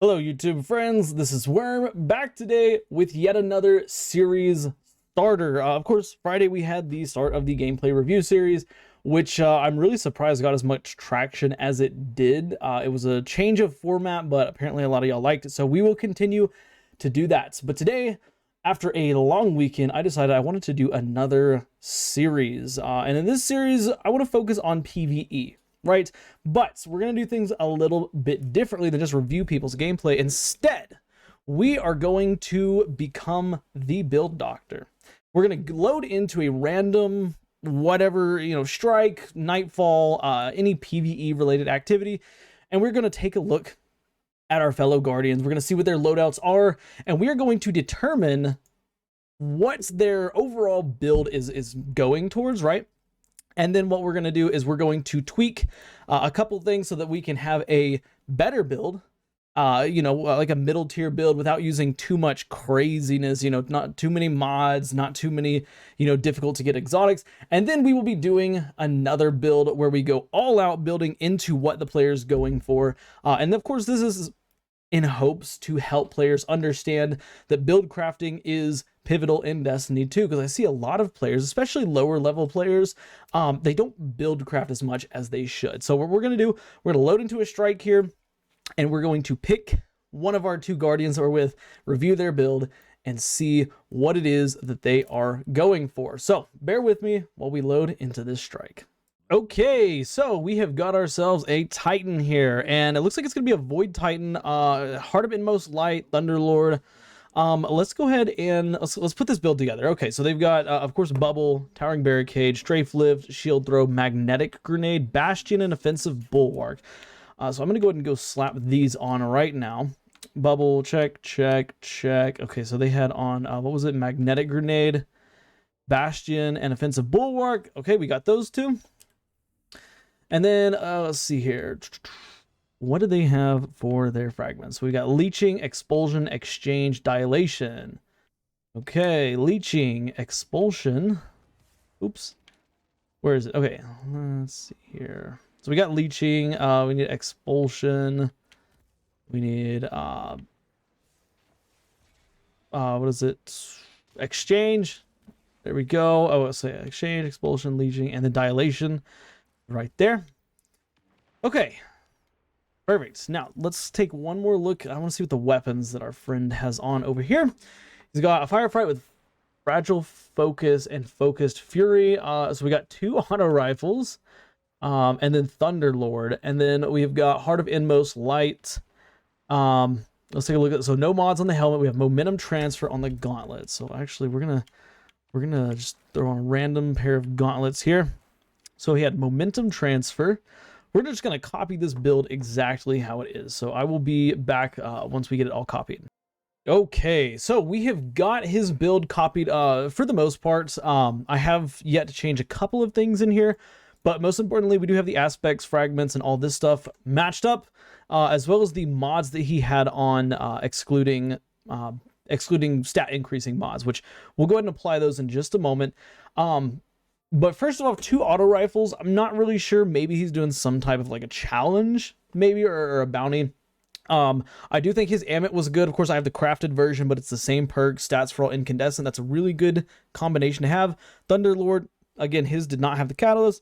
Hello, YouTube friends. This is Worm back today with yet another series starter. Of course, Friday we had the start of the gameplay review series, which I'm really surprised got as much traction as it did. It was a change of format, but apparently a lot of y'all liked it, so we will continue to do that. But today, after a long weekend, I decided I wanted to do another series. And in this series, I want to focus on PvE. Right? But we're going to do things a little bit differently than just review people's gameplay. Instead, we are going to become the build doctor. We're going to load into a random whatever, strike, nightfall, any PvE related activity, and we're going to take a look at our fellow guardians. We're going to see what their loadouts are, and we are going to determine what their overall build is going towards, right? And then what we're going to do is we're going to tweak a couple things so that we can have a better build, like a middle tier build without using too much craziness, not too many mods, not too many, difficult to get exotics. And then we will be doing another build where we go all out building into what the player's going for. And of course, this is in hopes to help players understand that build crafting is pivotal in Destiny 2, because I see a lot of players, especially lower level players, they don't build craft as much as they should. So what we're going to do, we're going to load into a strike here, and we're going to pick one of our two guardians that we're with, review their build, and see what it is that they are going for. So bear with me while we load into this strike. Okay, so we have got ourselves a Titan here, and it looks like it's going to be a Void Titan, Heart of Inmost Light, Thunderlord. Let's go ahead and let's put this build together. Okay, so they've got, of course, Bubble, Towering Barricade, Strafe Lift, Shield Throw, Magnetic Grenade, Bastion, and Offensive Bulwark. So I'm going to go ahead and go slap these on right now. Bubble, check, check, check. Okay, so they had on, what was it? Magnetic Grenade, Bastion, and Offensive Bulwark. Okay, we got those two. And then, let's see here. What do they have for their fragments? We got Leeching, Expulsion, Exchange, Dilation. Okay, Leeching, Expulsion. Oops. Where is it? Okay, let's see here. So we got Leeching. We need Expulsion. We need, what is it? Exchange. There we go. Oh, so yeah, Exchange, Expulsion, Leeching, and then Dilation. Right there. Okay. Perfect. Now, let's take one more look. I want to see what the weapons that our friend has on over here. He's got a Firefight with Fragile Focus and Focused Fury. So we got two auto rifles, and then Thunderlord. And then we've got Heart of Inmost Light. Let's take a look at, so no mods on the helmet. We have Momentum Transfer on the gauntlet. So actually, we're gonna just throw on a random pair of gauntlets here. So he had Momentum Transfer. We're just going to copy this build exactly how it is. So I will be back once we get it all copied. Okay, so we have got his build copied for the most part. I have yet to change a couple of things in here, but most importantly, we do have the aspects, fragments, and all this stuff matched up, as well as the mods that he had on, excluding stat increasing mods, which we'll go ahead and apply those in just a moment. But first of all, two auto rifles. I'm not really sure. Maybe he's doing some type of like a challenge, maybe, or a bounty. I do think his Amit was good. Of course, I have the crafted version, but it's the same perk, stats for all incandescent. That's a really good combination to have. Thunderlord, again, his did not have the catalyst.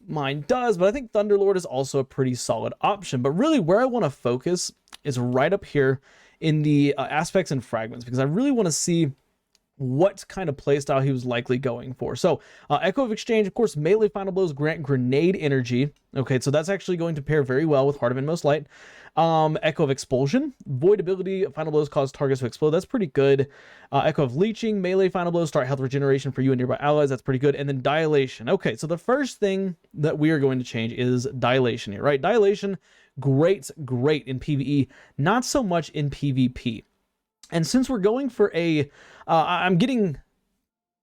Mine does, but I think Thunderlord is also a pretty solid option. But really, where I want to focus is right up here in the aspects and fragments, because I really want to see what kind of playstyle he was likely going for. So Echo of Exchange, of course, melee final blows grant grenade energy. Okay, so that's actually going to pair very well with Heart of Inmost Light. Echo of Expulsion, void ability, final blows cause targets to explode. That's pretty good. Echo of Leeching, melee final blows start health regeneration for you and nearby allies. That's pretty good. And then Dilation. Okay, so the first thing that we are going to change is Dilation here, right? Dilation, great in PvE, not so much in PvP. And since we're going for a, I'm getting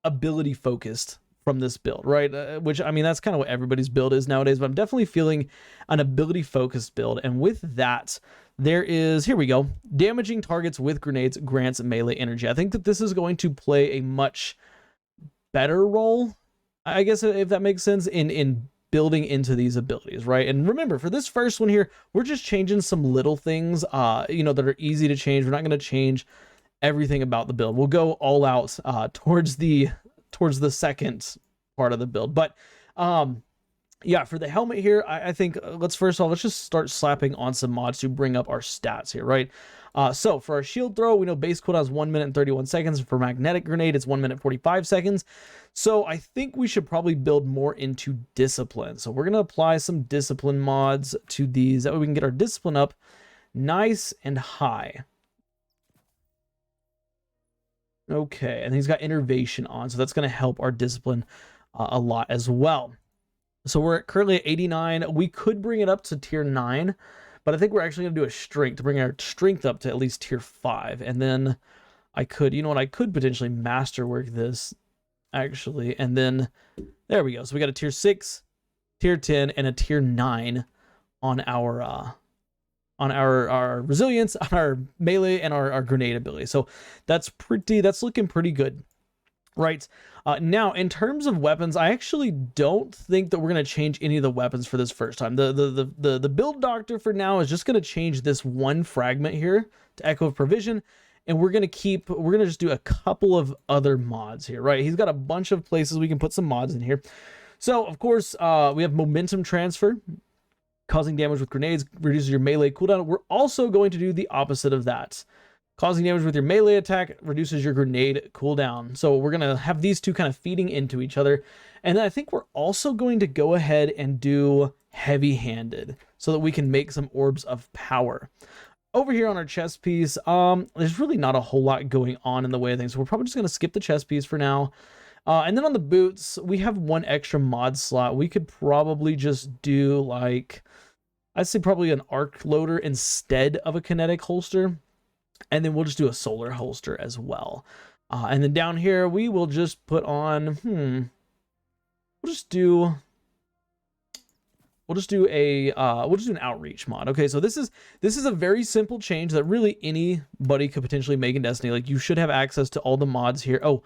ability focused from this build, right? Which, I mean, that's kind of what everybody's build is nowadays, but I'm definitely feeling an ability focused build. And with that, there is, here we go, damaging targets with grenades grants melee energy. I think that this is going to play a much better role, I guess, if that makes sense, in building into these abilities, right? And remember, for this first one here, we're just changing some little things, you know, that are easy to change. We're not going to change everything about the build. We'll go all out towards the second part of the build. But yeah, for the helmet here, I think let's just start slapping on some mods to bring up our stats here, right? So for our shield throw, we know base cooldown is 1 minute and 31 seconds. For magnetic grenade, it's 1 minute 45 seconds. So I think we should probably build more into discipline. So we're going to apply some discipline mods to these. That way we can get our discipline up nice and high. Okay, and he's got innervation on, so that's going to help our discipline a lot as well. So we're currently at 89. We could bring it up to tier 9, but I think we're actually going to do a strength to bring our strength up to at least tier 5. And then I could, you know what, I could potentially masterwork this, actually. And then, there we go. So we got a tier 6, tier 10, and a tier 9 on our resilience, on our melee, and our grenade ability. So that's looking pretty good. Right. Now, in terms of weapons, I actually don't think that we're going to change any of the weapons for this first time. The build doctor for now is just going to change this one fragment here to Echo of Provision, and we're going to just do a couple of other mods here, right? He's got a bunch of places we can put some mods in here. So, of course, we have momentum transfer, causing damage with grenades, reduces your melee cooldown. We're also going to do the opposite of that. Causing damage with your melee attack reduces your grenade cooldown. So we're going to have these two kind of feeding into each other. And then I think we're also going to go ahead and do heavy-handed so that we can make some orbs of power. Over here on our chest piece, there's really not a whole lot going on in the way of things. So we're probably just going to skip the chest piece for now. And then on the boots, we have one extra mod slot. We could probably just do like, I'd say probably an arc loader instead of a kinetic holster. And then we'll just do a solar holster as well. And then down here, we will just put on, we'll just do an outreach mod. Okay, so this is a very simple change that really anybody could potentially make in Destiny. Like, you should have access to all the mods here. Oh,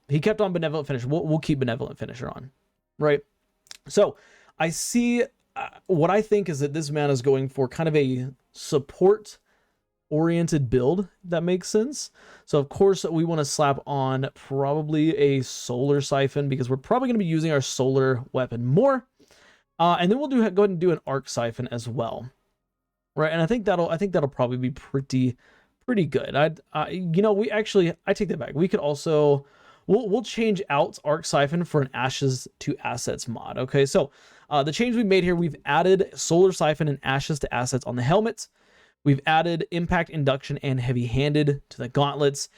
he kept on Benevolent Finisher. We'll keep Benevolent Finisher on, right? So I see what I think is that this man is going for kind of a support oriented build, if that makes sense. So of course we want to slap on probably a solar siphon because we're probably going to be using our solar weapon more. And then we'll go ahead and do an arc siphon as well, right? And I think that'll probably be pretty good. I take that back. We could also we'll change out arc siphon for an ashes to assets mod. Okay, so the change we made here, we've added solar siphon and ashes to assets on the helmets. We've added impact induction and heavy-handed to the gauntlets.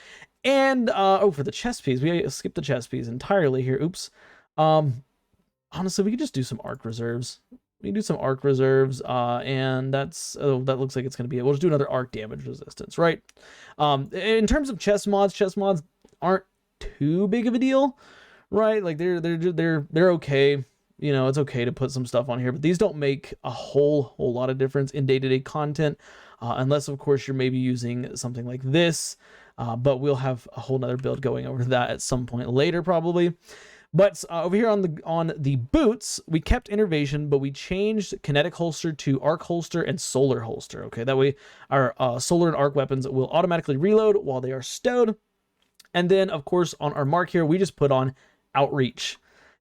And, for the chest piece, we skipped the chest piece entirely here. Oops. Honestly, we could just do some arc reserves. We can do some arc reserves, and that looks like it's going to be it. We'll just do another arc damage resistance, right? In terms of chest mods aren't too big of a deal, right? Like, they're okay. You know, it's okay to put some stuff on here, but these don't make a whole lot of difference in day-to-day content. Unless, of course, you're maybe using something like this, but we'll have a whole nother build going over that at some point later, probably. But over here on the boots, we kept innervation, but we changed kinetic holster to arc holster and solar holster. Okay, that way our solar and arc weapons will automatically reload while they are stowed. And then, of course, on our mark here, we just put on outreach,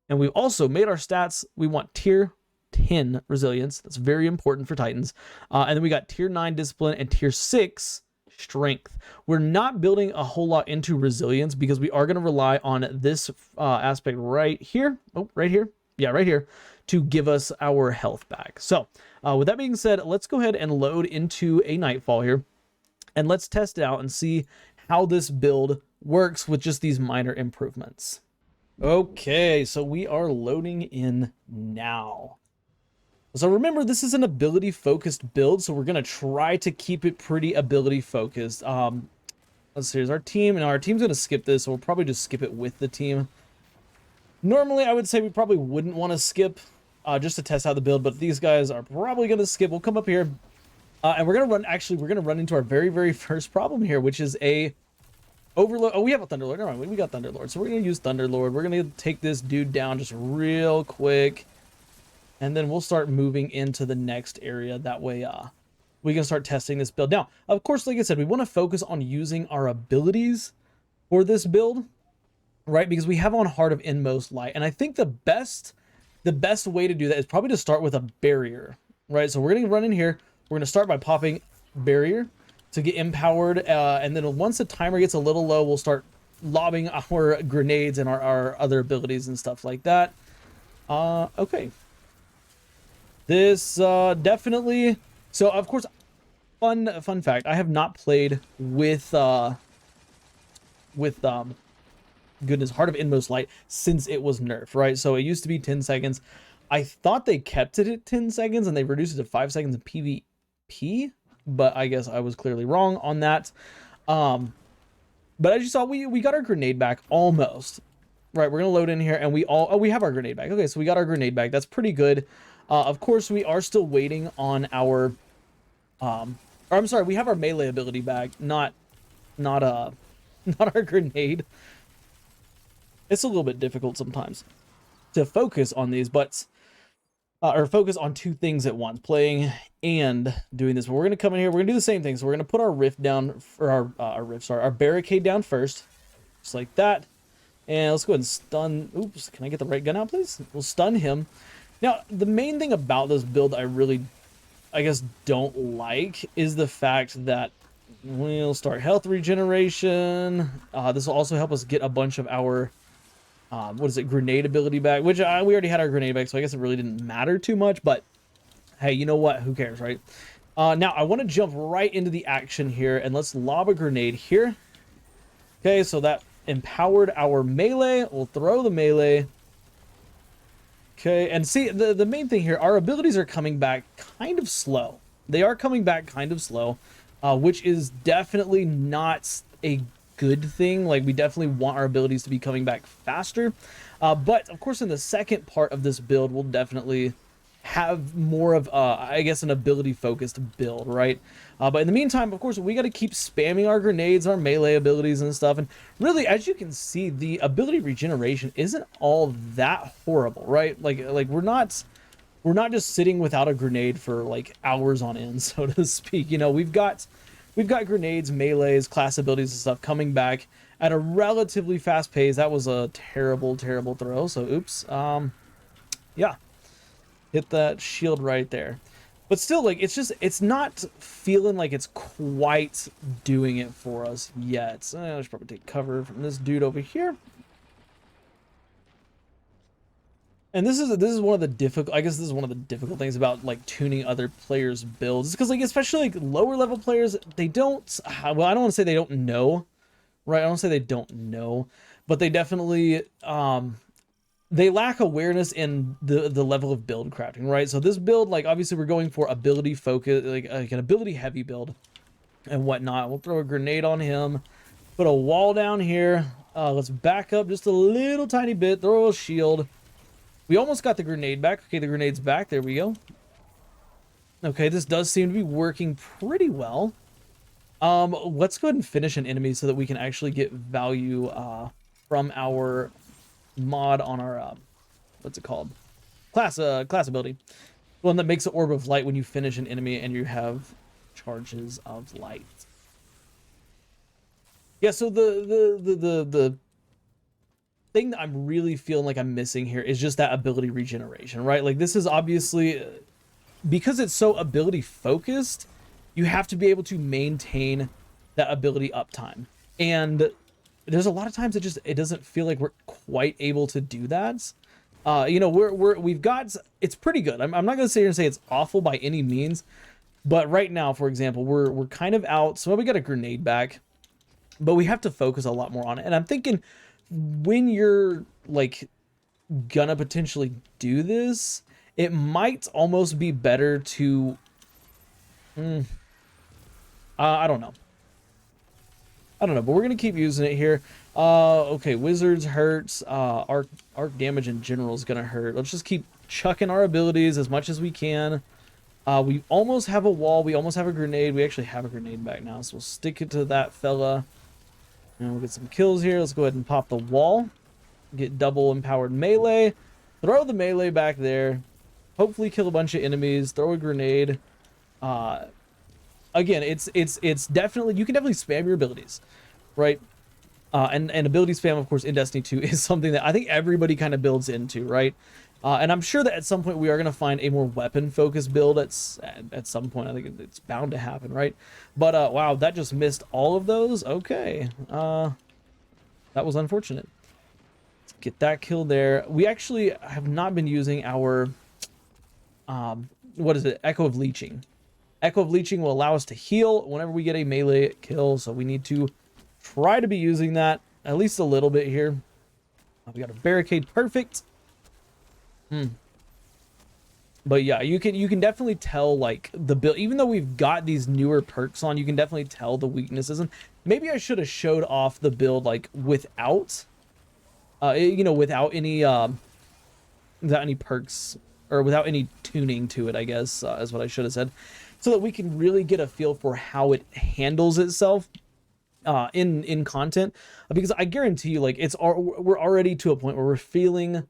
and we've also made our stats. We want tier 10 resilience. That's very important for Titans. And then we got tier 9 discipline and tier 6 strength. We're not building a whole lot into resilience because we are going to rely on this aspect right here. Oh, right here. Yeah, right here to give us our health back. So with that being said, let's go ahead and load into a Nightfall here. And let's test it out and see how this build works with just these minor improvements. Okay, so we are loading in now. So remember, this is an ability-focused build, so we're going to try to keep it pretty ability-focused. Let's see, here's our team, and our team's going to skip this, so we'll probably just skip it with the team. Normally, I would say we probably wouldn't want to skip just to test out the build, but these guys are probably going to skip. We'll come up here, and we're going to run into our very first problem here, which is a overload. Oh, we have a Thunderlord. Never mind, we got Thunderlord, so we're going to use Thunderlord. We're going to take this dude down just real quick. and then we'll start moving into the next area. That way, we can start testing this build. Now, of course, like I said, we want to focus on using our abilities for this build, right? Because we have on Heart of Inmost Light, and I think the best way to do that is probably to start with a barrier, right? So we're going to run in here. We're going to start by popping barrier to get empowered, and then once the timer gets a little low, we'll start lobbing our grenades and our other abilities and stuff like that. Okay. This definitely. So of course, fun fact, I have not played with goodness, Heart of Inmost Light since it was nerfed, right? So it used to be 10 seconds. I thought they kept it at 10 seconds and they reduced it to 5 seconds in PvP, but I guess I was clearly wrong on that. But as you saw, we got our grenade back almost. Right, we're gonna load in here and we have our grenade back. Okay, so we got our grenade back. That's pretty good. Of course, we are still waiting on our or I'm sorry, we have our melee ability back, not our grenade. It's a little bit difficult sometimes to focus on these, but or focus on two things at once, playing and doing this. But we're gonna come in here, we're gonna do the same thing. So we're gonna put our rift down, or our barricade down first, just like that. And let's go ahead and stun. Oops, can I get the right gun out, please? We'll stun him. Now, the main thing about this build I guess, don't like is the fact that we'll start health regeneration. This will also help us get a bunch of our, grenade ability back, which we already had our grenade back, so I guess it really didn't matter too much, but hey, you know what? Who cares, right? Now, I want to jump right into the action here, and let's lob a grenade here. Okay, so that empowered our melee. We'll throw the melee. Okay, and see, the main thing here, our abilities are coming back kind of slow. They are coming back kind of slow, which is definitely not a good thing. Like, we definitely want our abilities to be coming back faster. But, of course, in the second part of this build, we'll definitely have more of, I guess, an ability-focused build, right? But in the meantime, of course, we got to keep spamming our grenades, our melee abilities and stuff. And really, as you can see, the ability regeneration isn't all that horrible, right? Like we're not just sitting without a grenade for like hours on end, so to speak. You know, we've got grenades, melees, class abilities and stuff coming back at a relatively fast pace. That was a terrible throw. So oops. Yeah. Hit that shield right there. But still, like, it's not feeling like it's quite doing it for us yet. I should probably take cover from this dude over here. And this is one of the difficult, I guess this is one of the difficult things about like tuning other players' builds. Because like, especially like lower level players, they don't, well, I don't want to say they don't know, right? I don't say they don't know, but they definitely, they lack awareness in the level of build crafting, right? So this build, like, obviously we're going for ability focus, like an ability heavy build and whatnot. We'll throw a grenade on him, put a wall down here. Let's back up just a little tiny bit, throw a shield. We almost got the grenade back. Okay, the grenade's back. There we go. Okay, this does seem to be working pretty well. Let's go ahead and finish an enemy so that we can actually get value from our mod on our what's it called, class ability, one that makes an orb of light when you finish an enemy and you have charges of light. Yeah, so the thing that I'm really feeling like I'm missing here is just that ability regeneration, right? Like, this is obviously, because it's so ability focused, you have to be able to maintain that ability uptime, and there's a lot of times it doesn't feel like we're quite able to do that. You know, we've got, it's pretty good. I'm not gonna sit here and say it's awful by any means, but right now, for example, we're kind of out. So we got a grenade back, but we have to focus a lot more on it. And I'm thinking, when you're like gonna potentially do this, it might almost be better to, I don't know, but we're gonna keep using it here. Okay, wizards hurts. Arc damage in general is gonna hurt. Let's just keep chucking our abilities as much as we can. We almost have a wall. We almost have a grenade. We actually have a grenade back now, so we'll stick it to that fella. And we'll get some kills here. Let's go ahead and pop the wall. Get double empowered melee. Throw the melee back there. hopefully kill a bunch of enemies, throw a grenade. Again, it's definitely, you can definitely spam your abilities, right? And ability spam, of course, in Destiny 2 is something that I think everybody kind of builds into, right? And I'm sure that at some point we are going to find a more weapon-focused build at some point. I think it's bound to happen, right? But, wow, that just missed all of those? Okay. That was unfortunate. Let's get that kill there. We actually have not been using our, what is it? Echo of Leeching. Echo of Leeching will allow us to heal whenever we get a melee kill, so we need to try to be using that at least a little bit here. We got a barricade, perfect. But yeah, you can definitely tell like the build, even though we've got these newer perks on, you can definitely tell the weaknesses. And maybe I should have showed off the build like without, you know, without any perks or without any tuning to it, I guess, is what I should have said, so that we can really get a feel for how it handles itself in content, because I guarantee you, like, we're already to a point where we're feeling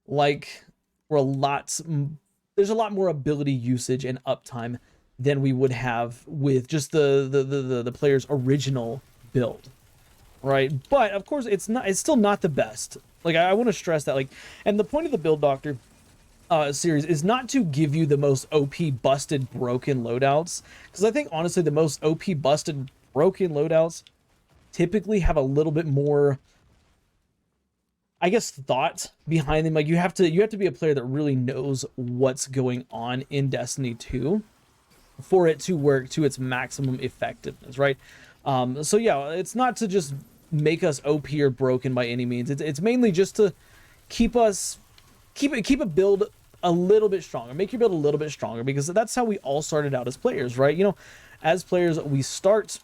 like there's a lot more ability usage and uptime than we would have with just the player's original build, right? But of course it's still not the best. Like, I want to stress that, like, and the point of the Build Doctor series is not to give you the most OP busted broken loadouts, because I think honestly the most OP busted broken loadouts typically have a little bit more, I guess, thought behind them. Like, you have to be a player that really knows what's going on in Destiny 2 for it to work to its maximum effectiveness, right? So yeah, it's not to just make us OP or broken by any means. It's mainly just to keep a build a little bit stronger, make your build a little bit stronger, because that's how we all started out as players, right? You know, as players, we start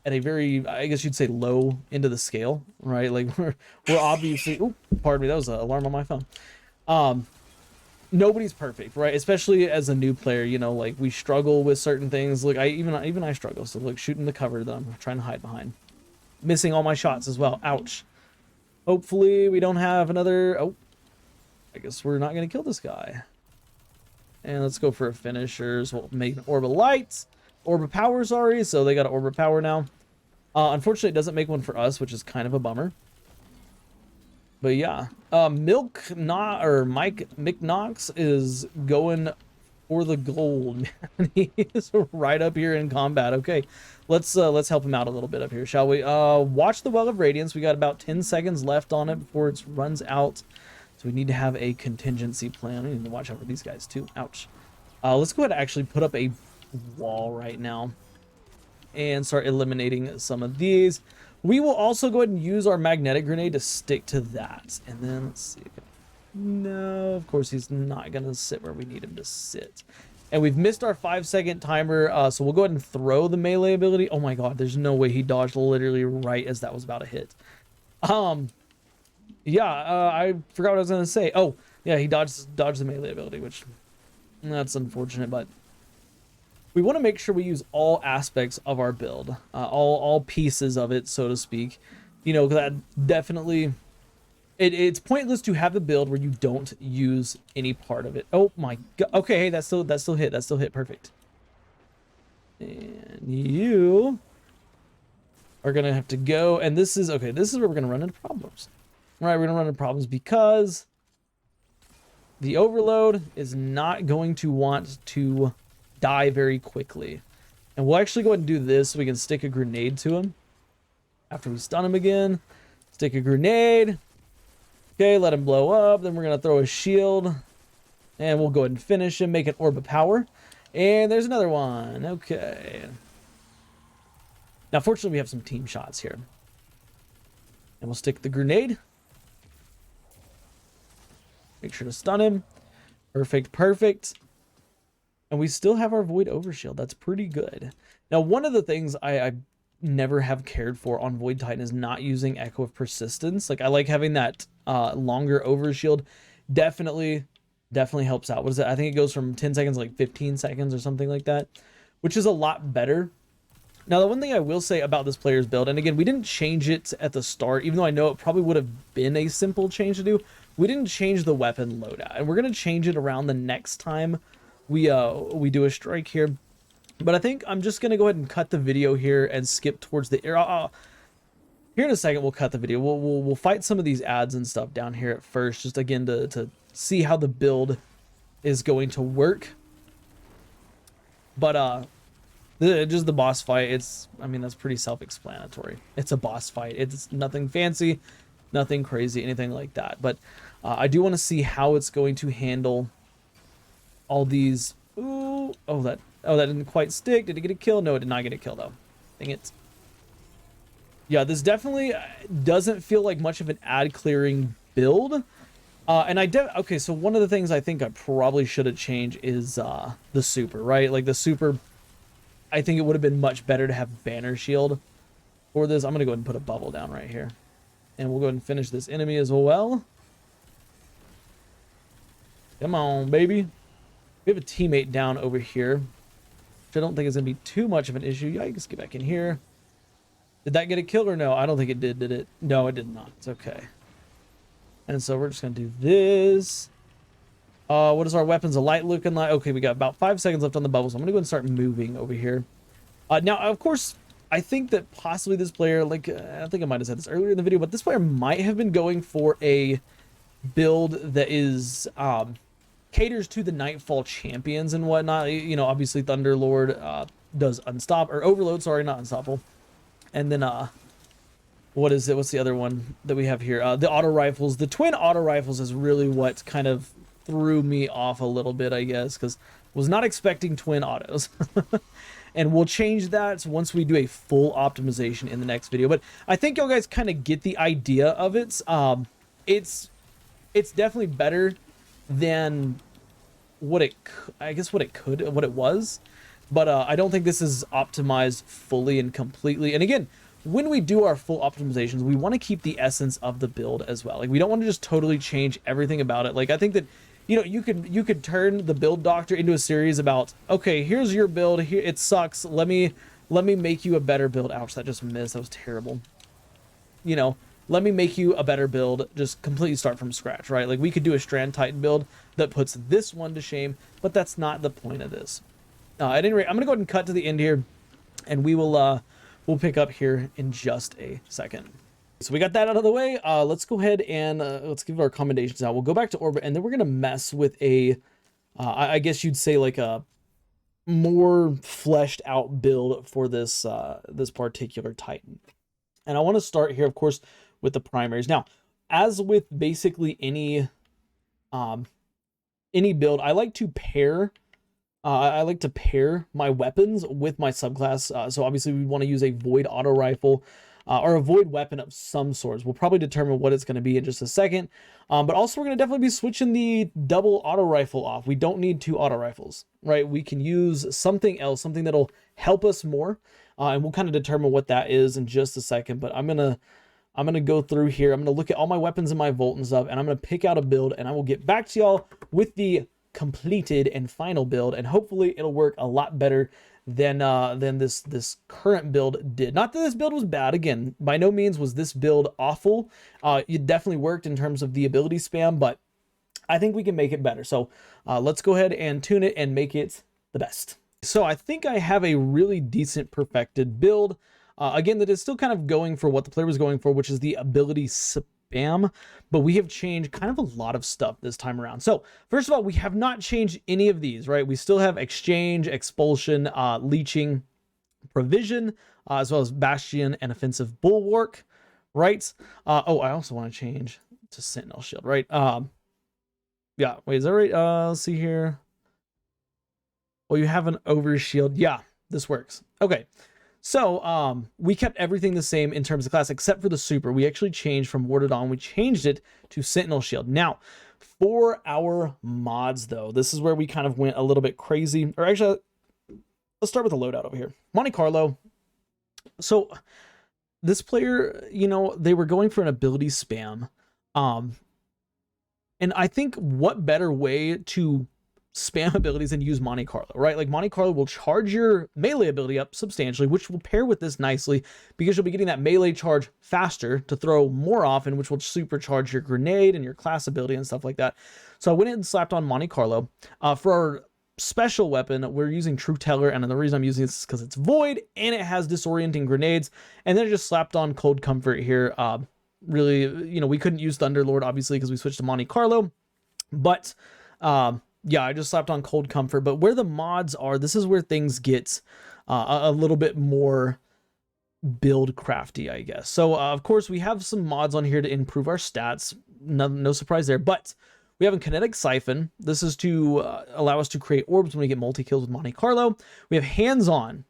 at a very, I guess you'd say, low end of the scale, right? Like, we're obviously, oh, pardon me, that was an alarm on my phone. Nobody's perfect, right? Especially as a new player, you know, like, we struggle with certain things. Like, even I struggle. So, like, shooting the cover that I'm trying to hide behind, missing all my shots as well. Ouch. Hopefully we don't have another. Oh, I guess we're not gonna kill this guy. And let's go for a finisher. So we'll make an Orb of Light. Orb of Power, sorry. So they got an Orb of Power now. Unfortunately, it doesn't make one for us, which is kind of a bummer. But yeah, Mike McKnox is going for the gold. He is right up here in combat. Okay, let's help him out a little bit up here, shall we? Watch the Well of Radiance. We got about 10 seconds left on it before it runs out. So we need to have a contingency plan. We need to watch out for these guys too. Ouch. Let's go ahead and actually put up a wall right now and start eliminating some of these. We will also go ahead and use our magnetic grenade to stick to that. And then let's see. No, of course he's not going to sit where we need him to sit. And we've missed our 5-second timer. So we'll go ahead and throw the melee ability. Oh my God, there's no way he dodged literally right as that was about to hit. Yeah, I forgot what I was going to say. Oh, yeah, he dodged the melee ability, which that's unfortunate, but we want to make sure we use all aspects of our build, all pieces of it, so to speak. You know, that definitely, it's pointless to have a build where you don't use any part of it. Oh my God. Okay, hey, that still hit. Perfect. And you are gonna have to go, and this is where we're gonna run into problems. Right, we're gonna run into problems because the Overload is not going to want to die very quickly. And we'll actually go ahead and do this so we can stick a grenade to him. After we stun him again, stick a grenade. Okay, let him blow up. Then we're going to throw a shield. And we'll go ahead and finish him, make an Orb of Power. And there's another one. Okay. Now, fortunately, we have some team shots here. And we'll stick the grenade. Make sure to stun him. Perfect. And we still have our Void Overshield. That's pretty good. Now, one of the things I never have cared for on Void Titan is not using Echo of Persistence. Like, I like having that longer Overshield. Definitely helps out. What is it? I think it goes from 10 seconds to like 15 seconds or something like that, which is a lot better. Now, the one thing I will say about this player's build, and again, we didn't change it at the start, even though I know it probably would have been a simple change to do, we didn't change the weapon loadout, and we're gonna change it around the next time we do a strike here. But I think I'm just gonna go ahead and cut the video here and skip towards the here in a second. We'll cut the video. We'll fight some of these ads and stuff down here at first, just again to see how the build is going to work. But just the boss fight, I mean, that's pretty self-explanatory. It's a boss fight. It's nothing fancy, nothing crazy, anything like that. But I do want to see how it's going to handle all these. Ooh, that didn't quite stick. Did it get a kill? No, it did not get a kill though. Dang it. Yeah, this definitely doesn't feel like much of an ad clearing build. Okay, so one of the things I think I probably should have changed is the super, right? Like the super, I think it would have been much better to have banner shield for this. I'm gonna go ahead and put a bubble down right here, and we'll go ahead and finish this enemy as well. Come on, baby. We have a teammate down over here, which I don't think is gonna be too much of an issue. Yikes, get back in here. Did that get a kill or no? I don't think it did it? No, it did not. It's okay. And so we're just going to do this. What is our weapons of light looking like? Okay, we got about 5 seconds left on the bubbles. So I'm going to go and start moving over here. Now, of course, I think that possibly this player, like, I think I might have said this earlier in the video, but this player might have been going for a build that is, caters to the Nightfall champions and whatnot. You know, obviously Thunderlord does Overload, sorry, not Unstoppable. And then, what is it? What's the other one that we have here? The auto rifles. The twin auto rifles is really what kind of threw me off a little bit, I guess, because was not expecting twin autos. And we'll change that once we do a full optimization in the next video. But I think y'all guys kind of get the idea of it. It's definitely better than what it was. But I don't think this is optimized fully and completely. And again, when we do our full optimizations, we want to keep the essence of the build as well. Like, we don't want to just totally change everything about it. Like, I think that, you know, you could turn the build doctor into a series about, okay, here's your build, here it sucks, let me make you a better build. Ouch, that just missed. That was terrible. You know, let me make you a better build, just completely start from scratch, right? Like, we could do a Strand Titan build that puts this one to shame, but that's not the point of this. At any rate, I'm gonna go ahead and cut to the end here, and we will we'll pick up here in just a second. So we got that out of the way. Let's go ahead and let's give our commendations out. We'll go back to orbit, and then we're gonna mess with a I guess you'd say like a more fleshed out build for this this particular Titan. And I want to start here, of course, with the primaries. Now, as with basically any build, I like to pair my weapons with my subclass. So obviously we want to use a void auto rifle or a void weapon of some sorts. We'll probably determine what it's going to be in just a second. But also we're going to definitely be switching the double auto rifle off. We don't need 2 auto rifles, right? We can use something else, something that'll help us more. And we'll kind of determine what that is in just a second. But I'm going to go through here. I'm going to look at all my weapons and my Volt and stuff, and I'm going to pick out a build, and I will get back to y'all with the completed and final build, and hopefully it'll work a lot better than this current build did. Not that this build was bad. Again, by no means was this build awful. It definitely worked in terms of the ability spam, but I think we can make it better. So let's go ahead and tune it and make it the best. So I think I have a really decent perfected build. Again, that is still kind of going for what the player was going for, which is the ability spam, but we have changed kind of a lot of stuff this time around. So first of all, we have not changed any of these, right? We still have exchange, expulsion, leeching, provision, as well as bastion and offensive bulwark, right? Oh, I also want to change to sentinel shield, right? Yeah, wait, is that right? Let's see here. Well, you have an overshield. Yeah, this works. Okay. So we kept everything the same in terms of class, except for the super. We actually changed from Warded On. We changed it to Sentinel Shield. Now, for our mods, though, this is where we kind of went a little bit crazy. Or actually, let's start with the loadout over here. Monte Carlo. So this player, you know, they were going for an ability spam. And I think what better way to spam abilities and use Monte Carlo, right? Like Monte Carlo will charge your melee ability up substantially, which will pair with this nicely because you'll be getting that melee charge faster to throw more often, which will supercharge your grenade and your class ability and stuff like that. So I went in and slapped on Monte Carlo. For our special weapon, we're using True Teller, and the reason I'm using this is because it's void and it has disorienting grenades. And then I just slapped on Cold Comfort here. Really, you know, we couldn't use Thunderlord obviously because we switched to Monte Carlo, but yeah, I just slapped on Cold Comfort. But where the mods are, this is where things get a little bit more build crafty, I guess. So of course we have some mods on here to improve our stats. No surprise there, but we have a Kinetic Siphon. This is to allow us to create orbs when we get multi-kills with Monte Carlo. We have Hands-On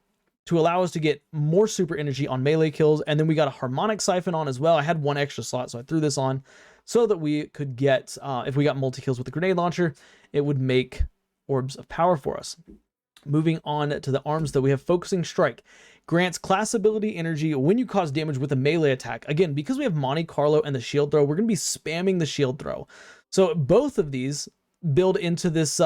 to allow us to get more super energy on melee kills. And then we got a Harmonic Siphon on as well. I had one extra slot, so I threw this on so that we could get, if we got multi-kills with the grenade launcher, it would make orbs of power for us. Moving on to the arms, that we have Focusing Strike. Grants class ability energy when you cause damage with a melee attack. Again, because we have Monte Carlo and the shield throw, we're going to be spamming the shield throw. So both of these build into this,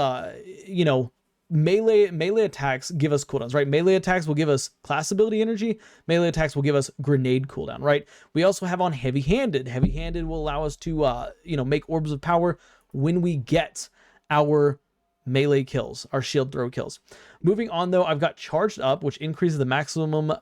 you know, melee attacks give us cooldowns, right? Melee attacks will give us class ability energy. Melee attacks will give us grenade cooldown, right? We also have on Heavy-Handed. Heavy-Handed will allow us to, you know, make orbs of power when we get our melee kills, our shield throw kills. Moving on though, I've got Charged Up, which increases the maximum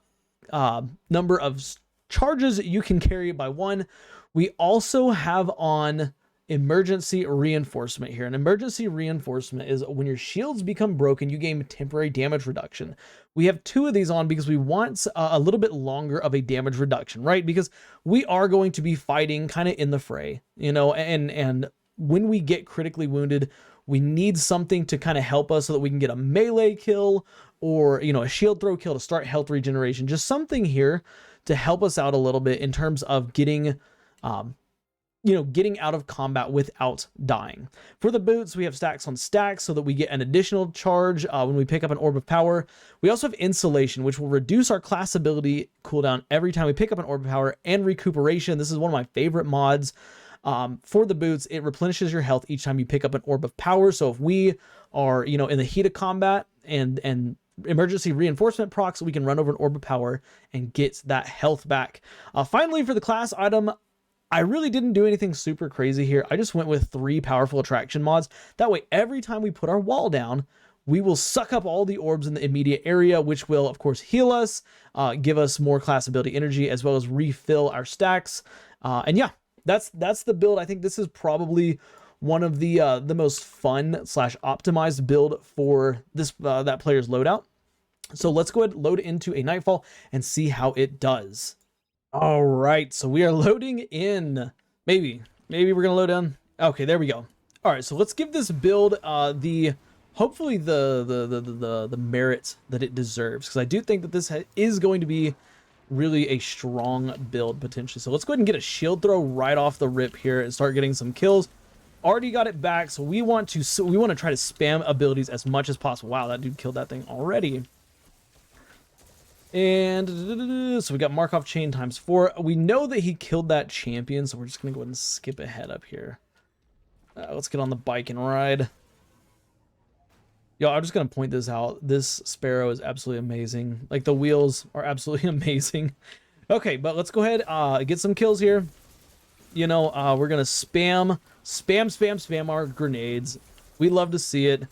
number of charges you can carry by 1. We also have on Emergency Reinforcement here. An Emergency Reinforcement is when your shields become broken, you gain temporary damage reduction. We have 2 of these on because we want a little bit longer of a damage reduction, right? Because we are going to be fighting kind of in the fray, you know, and when we get critically wounded, we need something to kind of help us so that we can get a melee kill or, you know, a shield throw kill to start health regeneration. Just something here to help us out a little bit in terms of getting, you know, getting out of combat without dying. For the boots, we have Stacks on Stacks so that we get an additional charge when we pick up an Orb of Power. We also have Insulation, which will reduce our class ability cooldown every time we pick up an Orb of Power, and Recuperation. This is one of my favorite mods. For the boots, it replenishes your health each time you pick up an Orb of Power. So if we are, you know, in the heat of combat and emergency reinforcement procs, we can run over an Orb of Power and get that health back. Finally, for the class item, I really didn't do anything super crazy here. I just went with 3 powerful attraction mods. That way, every time we put our wall down, we will suck up all the orbs in the immediate area, which will, of course, heal us, give us more class ability energy, as well as refill our stacks. And yeah, that's the build. I think this is probably one of the most fun / optimized build for this that player's loadout. So let's go ahead and load into a Nightfall and see how it does. All right, so we are loading in. Maybe we're gonna load in. Okay, there we go. All right, so let's give this build hopefully the merit that it deserves, because I do think that this is going to be really a strong build potentially. So let's go ahead and get a shield throw right off the rip here and start getting some kills. Already got it back, so we want to try to spam abilities as much as possible. Wow, that dude killed that thing already. And so we got Markov chain ×4. We know that he killed that champion, so we're just gonna go ahead and skip ahead up here. Let's get on the bike and ride. Yo, I'm just gonna point this out. This Sparrow is absolutely amazing. Like, the wheels are absolutely amazing. Okay, but let's go ahead, get some kills here. You know, we're gonna spam our grenades. We love to see it.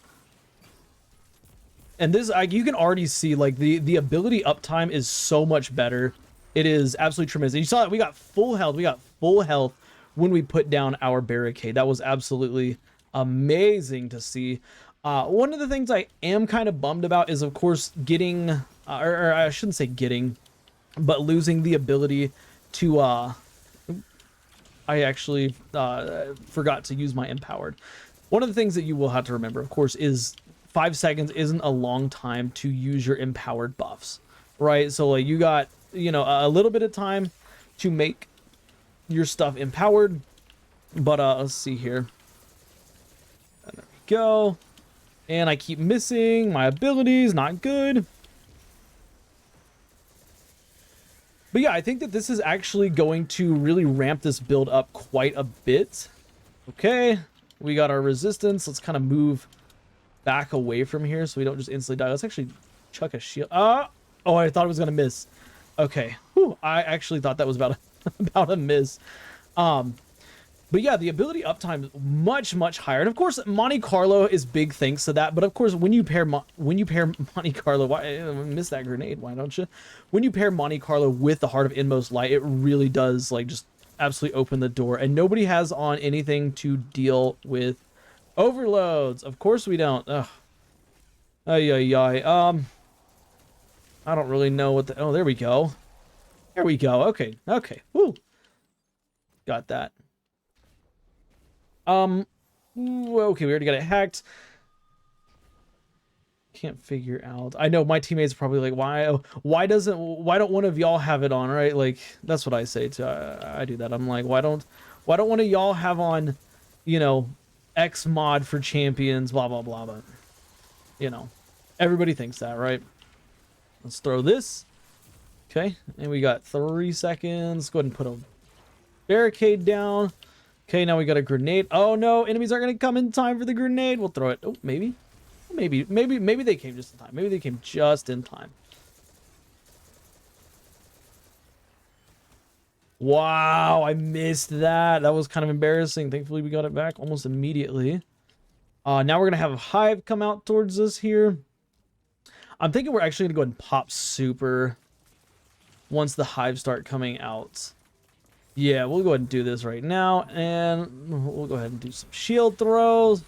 And this, you can already see, like, the ability uptime is so much better. It is absolutely tremendous. You saw that we got full health. We got full health when we put down our barricade. That was absolutely amazing to see. One of the things I am kind of bummed about is, of course, getting, or I shouldn't say getting, but losing the ability to, I actually forgot to use my Empowered. One of the things that you will have to remember, of course, is 5 seconds isn't a long time to use your Empowered buffs, right? So, like, you got, you know, a little bit of time to make your stuff empowered, but let's see here. And there we go. And I keep missing my abilities, not good. But yeah, I think that this is actually going to really ramp this build up quite a bit. Okay, we got our resistance. Let's kind of move back away from here so we don't just instantly die. Let's actually chuck a shield. Oh, I thought it was gonna miss. Okay. Whew, I actually thought that was about a miss. But yeah, the ability uptime is much higher, and of course Monte Carlo is big thanks to that. But of course, when you pair Monte Carlo, why I missed that grenade? Why don't you? When you pair Monte Carlo with the Heart of Inmost Light, it really does like just absolutely open the door, and nobody has on anything to deal with overloads. Of course we don't. Ugh. I don't really know what the. Oh, there we go. There we go. Okay. Woo. Got that. Okay, we already got it hacked. Can't figure out. I know my teammates are probably like, why don't one of y'all have it on, right? Like, that's what I say too. I do that. I'm like, why don't one of y'all have on, you know, X mod for champions, blah, blah, blah, but, you know, everybody thinks that, right? Let's throw this. Okay, and we got 3 seconds. Let's go ahead and put a barricade down. Okay, now we got a grenade. Oh no, enemies aren't gonna come in time for the grenade. We'll throw it. Oh, maybe they came just in time. Maybe they came just in time. Wow, I missed that. That was kind of embarrassing. Thankfully, we got it back almost immediately. Now we're gonna have a hive come out towards us here. I'm thinking we're actually gonna go ahead and pop super once the hives start coming out. Yeah, we'll go ahead and do this right now, and we'll go ahead and do some shield throws.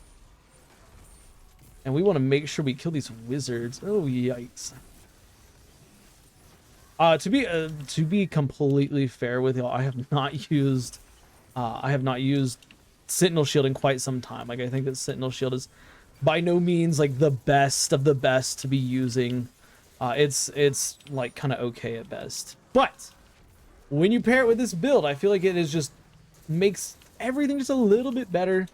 And we want to make sure we kill these wizards. Oh, yikes. To be completely fair with y'all, I have not used Sentinel Shield in quite some time. Like, I think that Sentinel Shield is by no means like the best of the best to be using. It's like kind of okay at best, but when you pair it with this build, I feel like it is just makes everything just a little bit better.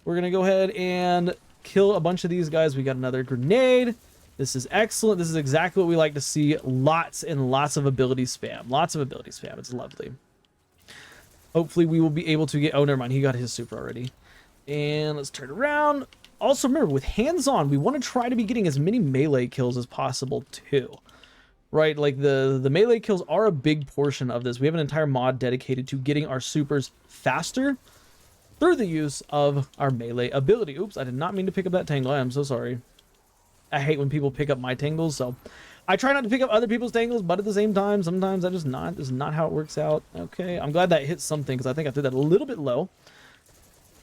We're gonna go ahead and kill a bunch of these guys. We got another grenade. This is excellent. This is exactly what we like to see. Lots and lots of ability spam. Lots of ability spam. It's lovely. Hopefully we will be able to get... Oh, never mind. He got his super already. And let's turn around. Also, remember, with hands-on, we want to try to be getting as many melee kills as possible, too. Right? Like, the melee kills are a big portion of this. We have an entire mod dedicated to getting our supers faster through the use of our melee ability. Oops, I did not mean to pick up that tangle. I am so sorry. I hate when people pick up my tangles, so I try not to pick up other people's tangles, but at the same time, sometimes this is not how it works out. Okay, I'm glad that hit something, because I think I threw that a little bit low.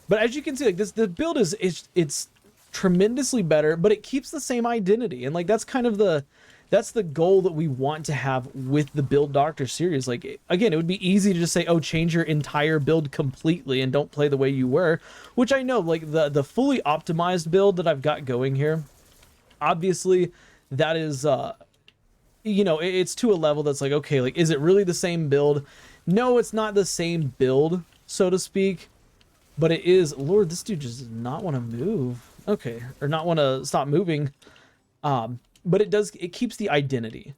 But as you can see, like the build it's tremendously better, but it keeps the same identity, and like that's kind of that's the goal that we want to have with the Build Doctor series. Like, again, it would be easy to just say, oh, change your entire build completely and don't play the way you were, which I know, like the fully optimized build that I've got going here, obviously that is you know, it's to a level that's like, okay, like, is it really the same build? No, it's not the same build, so to speak, but it is. Lord, this dude just does not want to move. Okay, or not want to stop moving. But it keeps the identity,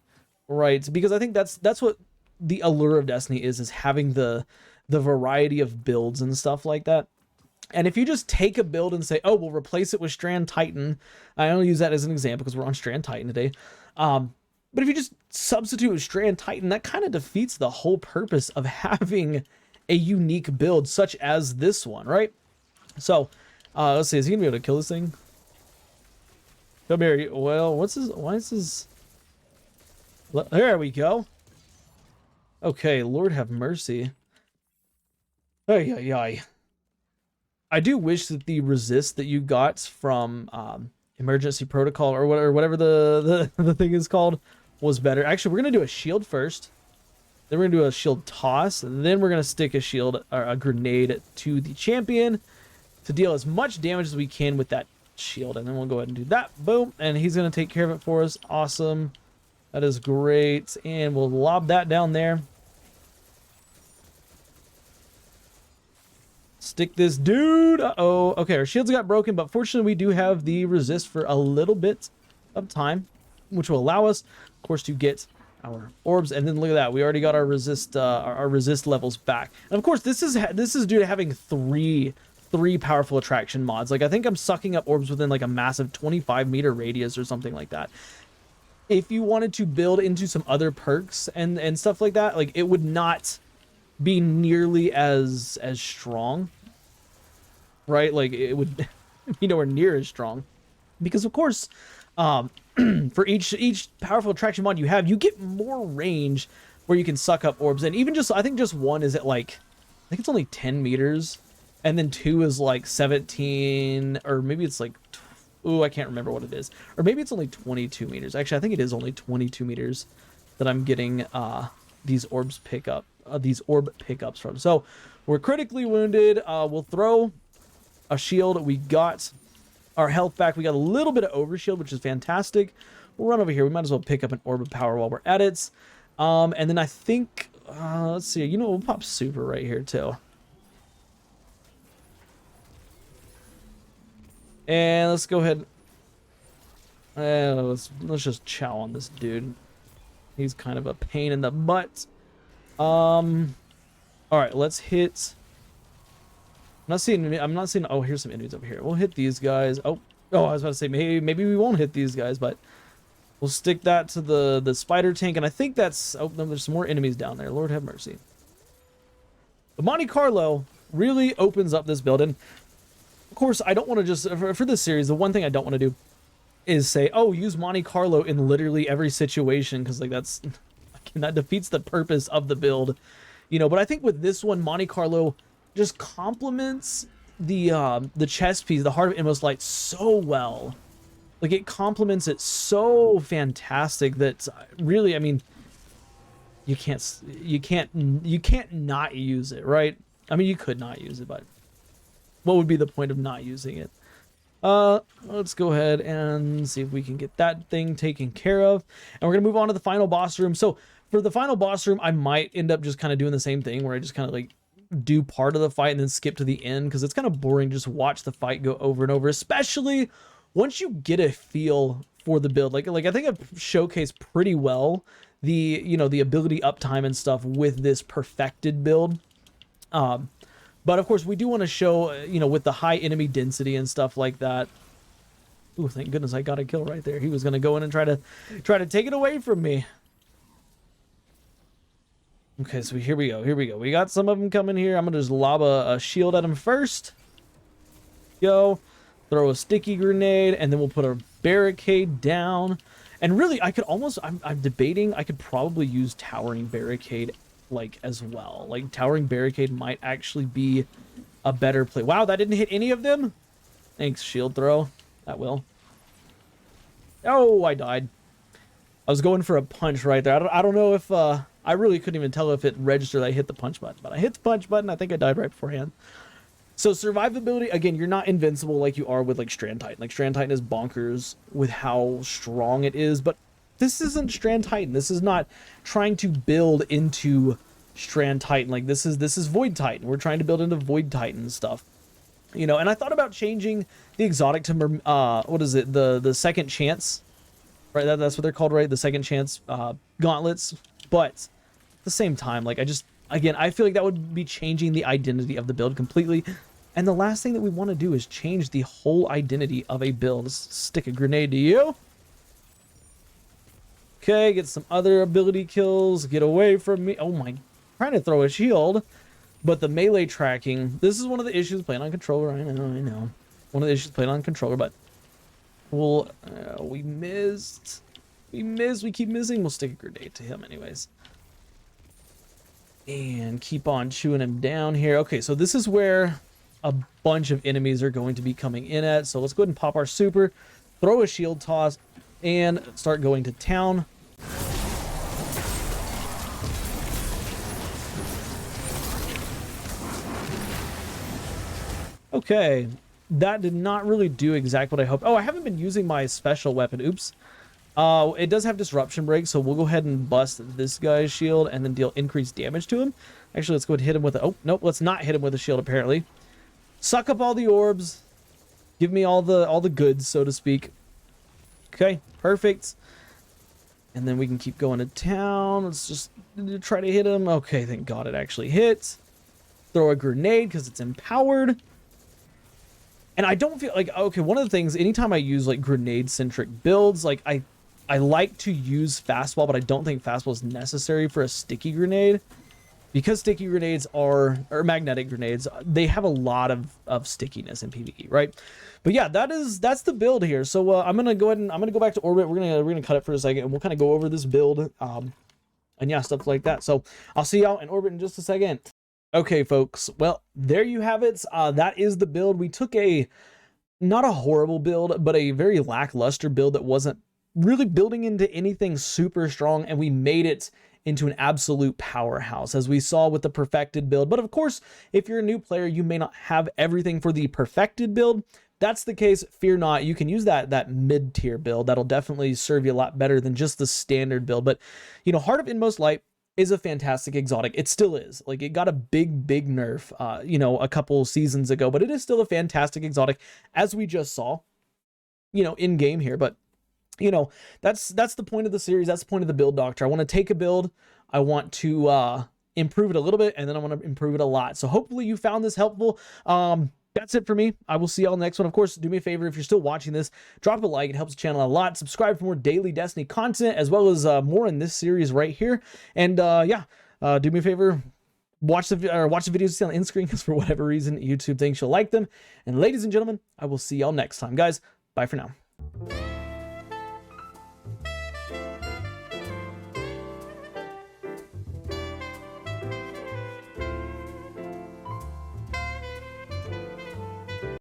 right? Because I think that's what the allure of Destiny is having the variety of builds and stuff like that. And if you just take a build and say, oh, we'll replace it with Strand Titan, I only use that as an example because we're on Strand Titan today. But if you just substitute with Strand Titan, that kind of defeats the whole purpose of having a unique build such as this one, right? So, let's see, is he gonna be able to kill this thing? Come here. Well, why is his... There we go. Okay, Lord have mercy. Ay, ay, ay. I do wish that the resist that you got from Emergency Protocol or whatever the thing is called was better. Actually, we're gonna do a shield first. Then we're gonna do a shield toss, and then we're gonna stick a shield or a grenade to the champion to deal as much damage as we can with that shield. And then we'll go ahead and do that. Boom, and he's gonna take care of it for us. Awesome. That is great. And we'll lob that down there. Stick this dude. Uh-oh. Okay, our shields got broken, but fortunately we do have the resist for a little bit of time, which will allow us, of course, to get our orbs. And then look at that, we already got our resist levels back. And of course, this is due to having three 3 powerful attraction mods. Like, I think I'm sucking up orbs within like a massive 25-meter radius or something like that. If you wanted to build into some other perks and stuff like that, like, it would not be nearly as strong, right? Like, it would be nowhere near as strong, because of course, for each powerful attraction mod you have, you get more range where you can suck up orbs. And even just, I think just one is at like, I think it's only 10 meters, and then 2 is like 17, or maybe it's like, ooh, I can't remember what it is, or maybe it's only 22 meters. Actually, I think it is only 22 meters that I'm getting these orb pickups from. So we're critically wounded. We'll throw a shield. We got our health back. We got a little bit of overshield, which is fantastic. We'll run over here. We might as well pick up an orb of power while we're at it. And then I think, let's see, you know, we'll pop super right here too. And let's go ahead. Let's just chow on this dude. He's kind of a pain in the butt. All right, let's hit. I'm not seeing. Oh, here's some enemies over here. We'll hit these guys. Oh, I was about to say maybe we won't hit these guys, but we'll stick that to the spider tank. And I think that's. Oh no, there's some more enemies down there. Lord have mercy. But Monte Carlo really opens up this build, and of course, I don't want to just for this series. The one thing I don't want to do is say, oh, use Monte Carlo in literally every situation, because like that defeats the purpose of the build, you know. But I think with this one, Monte Carlo just complements the chest piece, the Heart of Inmost Light, so well. Like, it complements it so fantastic that really, I mean, you can't not use it, right? I mean, you could not use it, but what would be the point of not using it? Let's go ahead and see if we can get that thing taken care of. And we're gonna move on to the final boss room. So for the final boss room, I might end up just kind of doing the same thing, where I just kind of like do part of the fight and then skip to the end, because it's kind of boring just watch the fight go over and over, especially once you get a feel for the build. Like I think I've showcased pretty well the, you know, the ability uptime and stuff with this perfected build. But of course, we do want to show, you know, with the high enemy density and stuff like that. Ooh, thank goodness I got a kill right there. He was going to go in and try to take it away from me. Okay, so here we go. We got some of them coming here. I'm going to just lob a shield at him first. Go. Throw a sticky grenade, and then we'll put a barricade down. And really, I could almost, I'm debating, I could probably use Towering Barricade like as well. Like, Towering Barricade might actually be a better play. Wow, that didn't hit any of them? Thanks, shield throw. That will. Oh, I died. I was going for a punch right there. I don't know if, I really couldn't even tell if it registered I hit the punch button, but I hit the punch button. I think I died right beforehand. So survivability, again, you're not invincible like you are with like Strand Titan. Like, Strand Titan is bonkers with how strong it is, but this isn't Strand Titan. This is not trying to build into Strand Titan. Like, this is Void Titan. We're trying to build into Void Titan stuff, you know. And I thought about changing the exotic to what is it, the second chance, right? That's what they're called, right? The second chance gauntlets. But at the same time, like, I feel like that would be changing the identity of the build completely. And the last thing that we want to do is change the whole identity of a build. Let's stick a grenade to you. Okay, get some other ability kills. Get away from me. Oh my, trying to throw a shield. But the melee tracking, this is one of the issues playing on controller. I know. One of the issues playing on controller, but we missed. We keep missing. We'll stick a grenade to him anyways. And keep on chewing him down here. Okay, so this is where a bunch of enemies are going to be coming in at. So let's go ahead and pop our super, throw a shield toss, and start going to town. Okay, that did not really do exactly what I hoped. Oh, I haven't been using my special weapon. Oops. It does have disruption break, so we'll go ahead and bust this guy's shield and then deal increased damage to him. Actually, let's go ahead and hit him with a... Oh, nope, let's not hit him with a shield, apparently. Suck up all the orbs. Give me all the goods, so to speak. Okay, perfect. And then we can keep going to town. Let's just try to hit him. Okay, thank God it actually hit. Throw a grenade because it's empowered. And I don't feel like, okay, one of the things, anytime I use like grenade centric builds, like I like to use fastball, but I don't think fastball is necessary for a sticky grenade, because sticky grenades or magnetic grenades, they have a lot of stickiness in PvE, right? But yeah, that's the build here. So I'm gonna go ahead and I'm gonna go back to orbit. We're gonna cut it for a second, and we'll kind of go over this build, and yeah, stuff like that. So I'll see y'all in orbit in just a second. Okay, folks. Well, there you have it. That is the build. We took not a horrible build, but a very lackluster build that wasn't really building into anything super strong, and we made it into an absolute powerhouse, as we saw with the perfected build. But of course, if you're a new player, you may not have everything for the perfected build. That's the case, fear not. You can use that mid-tier build. That'll definitely serve you a lot better than just the standard build. But, you know, Heart of Inmost Light is a fantastic exotic. It still is. Like, it got a big nerf, you know, a couple seasons ago, but it is still a fantastic exotic, as we just saw, you know, in game here. But, you know, that's the point of the series. That's the point of the build doctor. I want to take a build, I want to improve it a little bit, and then I want to improve it a lot. So hopefully you found this helpful. That's it for me. I will see y'all next one. Of course, do me a favor, if you're still watching this, drop a like. It helps the channel a lot. Subscribe for more daily Destiny content, as well as more in this series right here. And yeah, do me a favor, watch the videos you see on the end screen, because for whatever reason YouTube thinks you'll like them. And ladies and gentlemen, I will see y'all next time. Guys, bye for now.